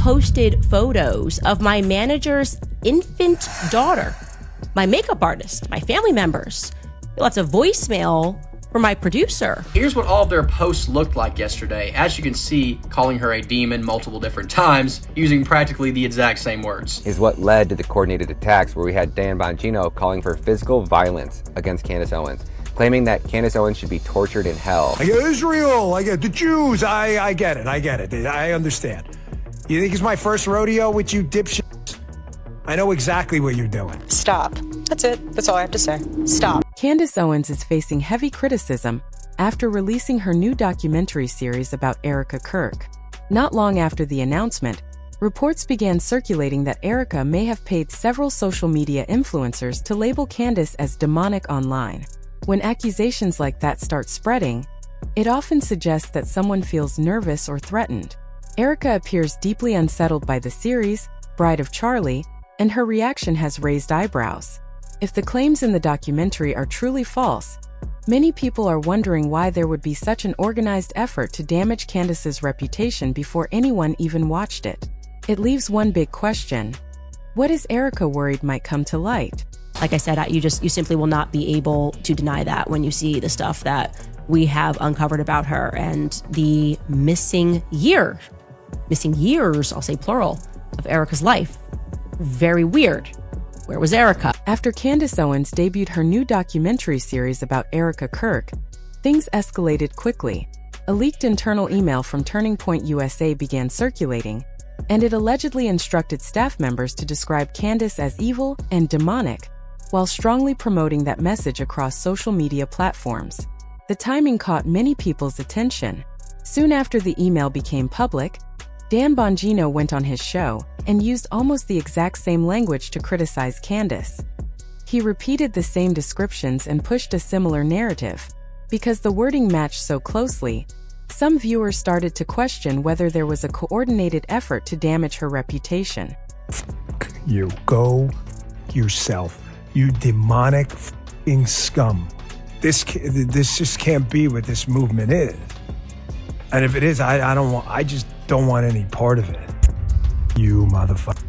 posted photos of my manager's infant daughter, my makeup artist, my family members. Lots of voicemail for my producer. Here's what all of their posts looked like yesterday. As you can see, calling her a demon multiple different times, using practically the exact same words. Is what led to the coordinated attacks where we had Dan Bongino calling for physical violence against Candace Owens, claiming that Candace Owens should be tortured in hell. I get Israel, I get the Jews, I get it, I understand. You think it's my first rodeo with you dipshits? I know exactly what you're doing. Stop. That's it. That's all I have to say. Stop. Candace Owens is facing heavy criticism after releasing her new documentary series about Erika Kirk. Not long after the announcement, reports began circulating that Erika may have paid several social media influencers to label Candace as demonic online. When accusations like that start spreading, it often suggests that someone feels nervous or threatened. Erika appears deeply unsettled by the series, Bride of Charlie, and her reaction has raised eyebrows. If the claims in the documentary are truly false, many people are wondering why there would be such an organized effort to damage Candace's reputation before anyone even watched it. It leaves one big question. What is Erika worried might come to light? Like I said, you simply will not be able to deny that when you see the stuff that we have uncovered about her and the missing years, I'll say plural, of Erika's life. Very weird. Where was Erika? After Candace Owens debuted her new documentary series about Erika Kirk, things escalated quickly. A leaked internal email from Turning Point USA began circulating, and it allegedly instructed staff members to describe Candace as evil and demonic, while strongly promoting that message across social media platforms. The timing caught many people's attention. Soon after the email became public, Dan Bongino went on his show and used almost the exact same language to criticize Candace. He repeated the same descriptions and pushed a similar narrative. Because the wording matched so closely, some viewers started to question whether there was a coordinated effort to damage her reputation. You go yourself, you demonic f***ing scum. This just can't be what this movement is. And if it is, I just don't want any part of it. You motherfucker.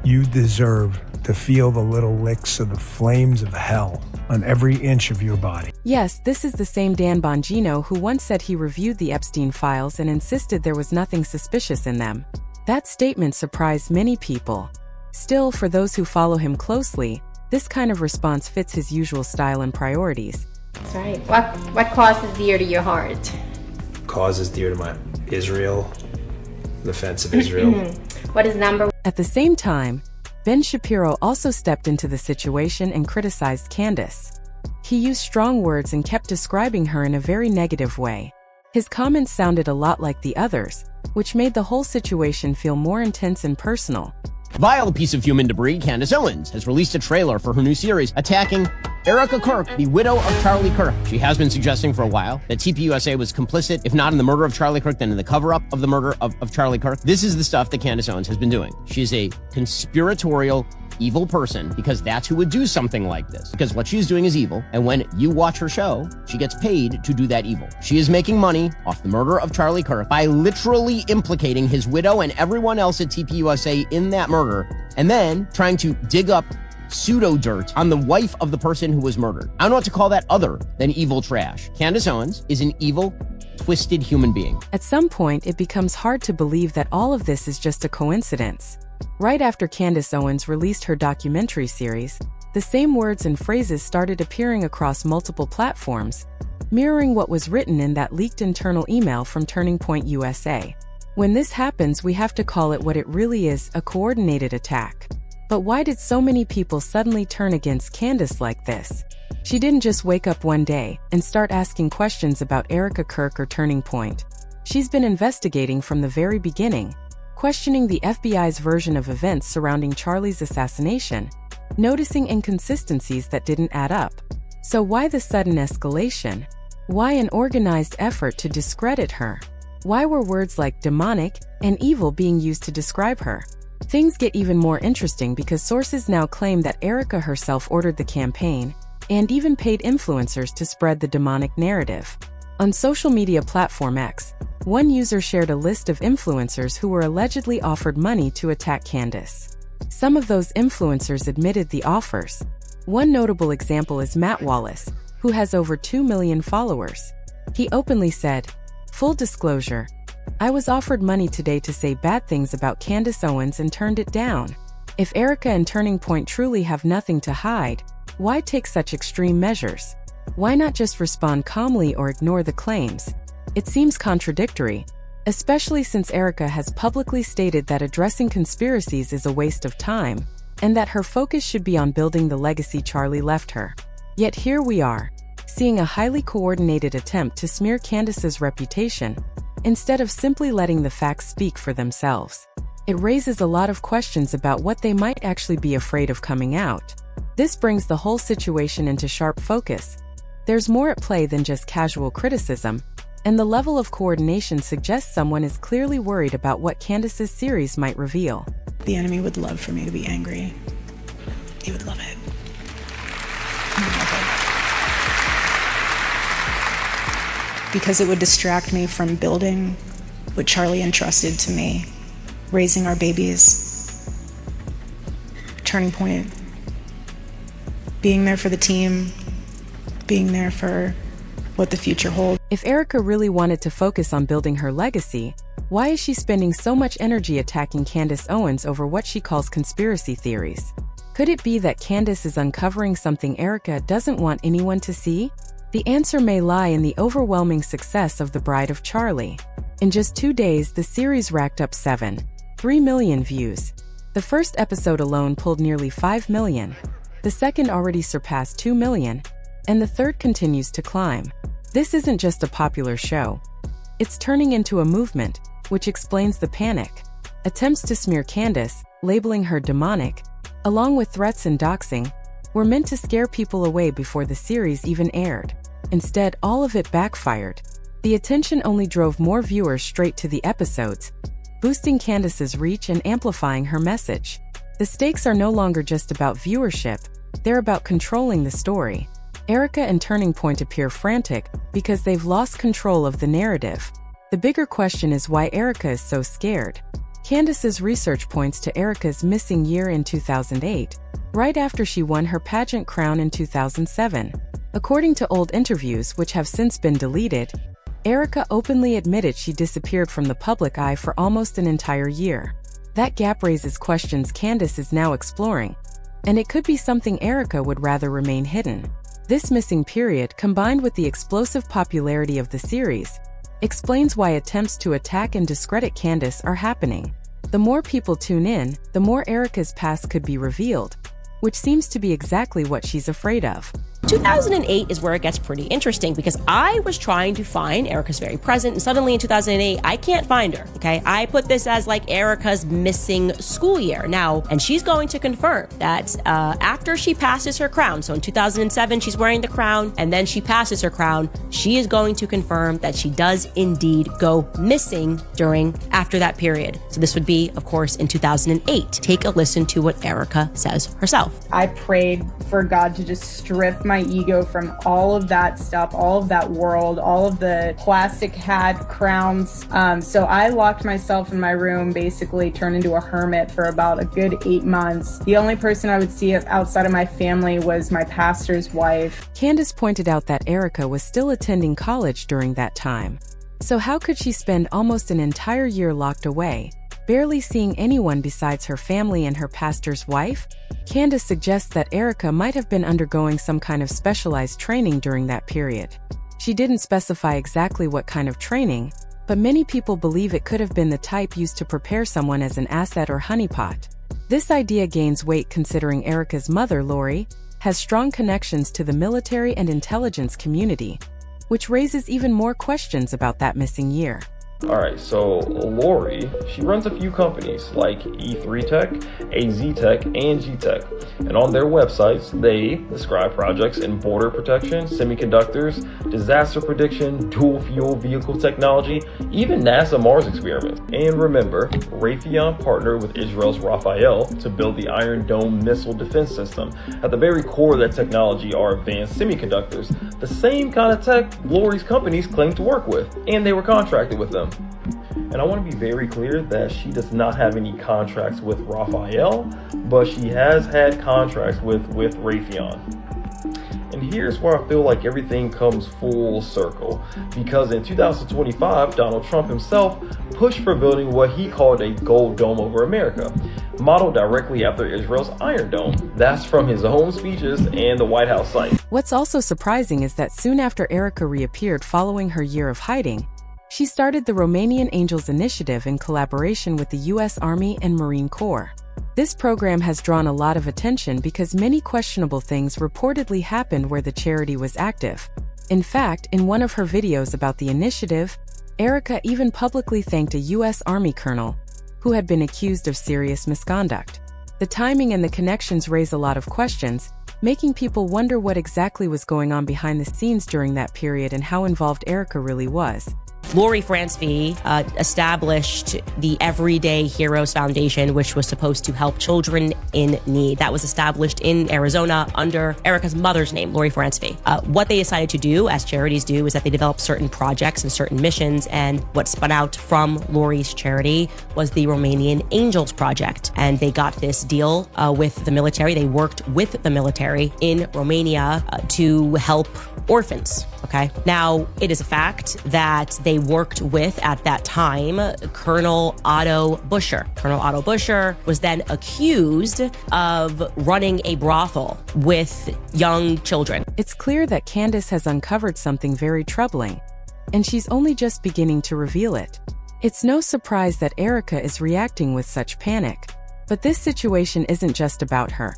You deserve to feel the little licks of the flames of hell on every inch of your body. Yes, this is the same Dan Bongino who once said he reviewed the Epstein files and insisted there was nothing suspicious in them. That statement surprised many people. Still, for those who follow him closely, this kind of response fits his usual style and priorities. That's right. What cause is dear to your heart? Cause is dear to my Israel, the defense of Israel. What is number? At the same time, Ben Shapiro also stepped into the situation and criticized Candace. He used strong words and kept describing her in a very negative way. His comments sounded a lot like the others, which made the whole situation feel more intense and personal. Vile piece of human debris, Candace Owens has released a trailer for her new series attacking Erika Kirk, the widow of Charlie Kirk. She has been suggesting for a while that TPUSA was complicit, if not in the murder of Charlie Kirk, then in the cover-up of the murder of Charlie Kirk. This is the stuff that Candace Owens has been doing. She is a conspiratorial, evil person because that's who would do something like this. Because what she's doing is evil, and when you watch her show, she gets paid to do that evil. She is making money off the murder of Charlie Kirk by literally implicating his widow and everyone else at TPUSA in that murder, and then trying to dig up pseudo-dirt on the wife of the person who was murdered. I don't know what to call that other than evil trash. Candace Owens is an evil, twisted human being. At some point, it becomes hard to believe that all of this is just a coincidence. Right after Candace Owens released her documentary series, the same words and phrases started appearing across multiple platforms, mirroring what was written in that leaked internal email from Turning Point USA. When this happens, we have to call it what it really is, a coordinated attack. But why did so many people suddenly turn against Candace like this? She didn't just wake up one day and start asking questions about Erika Kirk or Turning Point. She's been investigating from the very beginning, questioning the FBI's version of events surrounding Charlie's assassination, noticing inconsistencies that didn't add up. So why the sudden escalation? Why an organized effort to discredit her? Why were words like demonic and evil being used to describe her? Things get even more interesting because sources now claim that Erika herself ordered the campaign and even paid influencers to spread the demonic narrative. On social media platform X, one user shared a list of influencers who were allegedly offered money to attack Candace. Some of those influencers admitted the offers. One notable example is Matt Wallace, who has over 2 million followers. He openly said, "Full disclosure, I was offered money today to say bad things about Candace Owens and turned it down. If Erika and Turning Point truly have nothing to hide, why take such extreme measures? Why not just respond calmly or ignore the claims?" It seems contradictory, especially since Erika has publicly stated that addressing conspiracies is a waste of time, and that her focus should be on building the legacy Charlie left her. Yet here we are, seeing a highly coordinated attempt to smear Candace's reputation, instead of simply letting the facts speak for themselves. It raises a lot of questions about what they might actually be afraid of coming out. This brings the whole situation into sharp focus. There's more at play than just casual criticism, and the level of coordination suggests someone is clearly worried about what Candace's series might reveal. The enemy would love for me to be angry. He would love it. He would love it. Because it would distract me from building what Charlie entrusted to me, raising our babies, Turning Point, being there for the team, being there for what the future holds. If Erika really wanted to focus on building her legacy, why is she spending so much energy attacking Candace Owens over what she calls conspiracy theories? Could it be that Candace is uncovering something Erika doesn't want anyone to see? The answer may lie in the overwhelming success of The Bride of Charlie. In just 2 days, the series racked up 7.3 million views. The first episode alone pulled nearly 5 million. The second already surpassed 2 million, and the third continues to climb. This isn't just a popular show. It's turning into a movement, which explains the panic. Attempts to smear Candace, labeling her demonic, along with threats and doxing, were meant to scare people away before the series even aired. Instead, all of it backfired. The attention only drove more viewers straight to the episodes, boosting Candace's reach and amplifying her message. The stakes are no longer just about viewership, they're about controlling the story. Erika and Turning Point appear frantic because they've lost control of the narrative. The bigger question is why Erika is so scared. Candace's research points to Erika's missing year in 2008, right after she won her pageant crown in 2007. According to old interviews which have since been deleted, Erika openly admitted she disappeared from the public eye for almost an entire year. That gap raises questions Candace is now exploring, and it could be something Erika would rather remain hidden. This missing period, combined with the explosive popularity of the series, explains why attempts to attack and discredit Candace are happening. The more people tune in, the more Erika's past could be revealed, which seems to be exactly what she's afraid of. 2008 is where it gets pretty interesting because I was trying to find Erika's very present, and suddenly in 2008, I can't find her, okay? I put this as like Erika's missing school year. Now, and she's going to confirm that after she passes her crown, so in 2007, she's wearing the crown, and then she passes her crown, she is going to confirm that she does indeed go missing after that period. So this would be, of course, in 2008. Take a listen to what Erika says herself. I prayed for God to just strip my ego from all of that stuff, all of that world, all of the plastic hat crowns. So I locked myself in my room, basically turned into a hermit for about a good 8 months. The only person I would see outside of my family was my pastor's wife. Candace pointed out that Erika was still attending college during that time. So how could she spend almost an entire year locked away, barely seeing anyone besides her family and her pastor's wife? Candace suggests that Erika might have been undergoing some kind of specialized training during that period. She didn't specify exactly what kind of training, but many people believe it could have been the type used to prepare someone as an asset or honeypot. This idea gains weight considering Erika's mother, Lori, has strong connections to the military and intelligence community, which raises even more questions about that missing year. Alright, so Lori, she runs a few companies like E3 Tech, AZ Tech, and G Tech. And on their websites, they describe projects in border protection, semiconductors, disaster prediction, dual fuel vehicle technology, even NASA Mars experiments. And remember, Raytheon partnered with Israel's Rafael to build the Iron Dome missile defense system. At the very core of that technology are advanced semiconductors, the same kind of tech Lori's companies claim to work with, and they were contracted with them. And I want to be very clear that she does not have any contracts with Rafael, but she has had contracts with Raytheon. And here's where I feel like everything comes full circle, because in 2025, Donald Trump himself pushed for building what he called a gold dome over America, modeled directly after Israel's Iron Dome. That's from his own speeches and the White House site. What's also surprising is that soon after Erika reappeared following her year of hiding, she started the Romanian Angels Initiative in collaboration with the U.S. Army and Marine Corps. This program has drawn a lot of attention because many questionable things reportedly happened where the charity was active. In fact, in one of her videos about the initiative, Erika even publicly thanked a U.S. Army colonel who had been accused of serious misconduct. The timing and the connections raise a lot of questions, making people wonder what exactly was going on behind the scenes during that period and how involved Erika really was. Lori Francevy established the Everyday Heroes Foundation, which was supposed to help children in need. That was established in Arizona under Erika's mother's name, Lori Francevy. What they decided to do, as charities do, is that they developed certain projects and certain missions, and what spun out from Lori's charity was the Romanian Angels Project. And they got this deal with the military. They worked with the military in Romania to help orphans. Okay. Now, it is a fact that they worked with, at that time, Colonel Otto Buscher. Colonel Otto Buscher was then accused of running a brothel with young children. It's clear that Candace has uncovered something very troubling, and she's only just beginning to reveal it. It's no surprise that Erika is reacting with such panic. But this situation isn't just about her.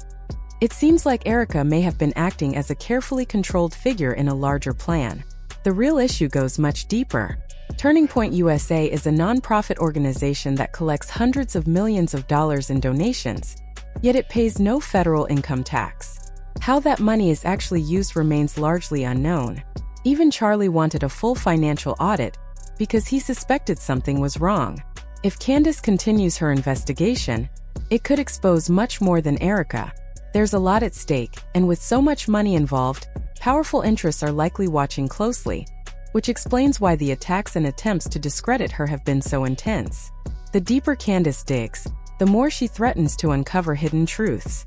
It seems like Erika may have been acting as a carefully controlled figure in a larger plan. The real issue goes much deeper. Turning Point USA is a nonprofit organization that collects hundreds of millions of dollars in donations, yet it pays no federal income tax. How that money is actually used remains largely unknown. Even Charlie wanted a full financial audit because he suspected something was wrong. If Candace continues her investigation, it could expose much more than Erika. There's a lot at stake, and with so much money involved, powerful interests are likely watching closely, which explains why the attacks and attempts to discredit her have been so intense. The deeper Candace digs, the more she threatens to uncover hidden truths.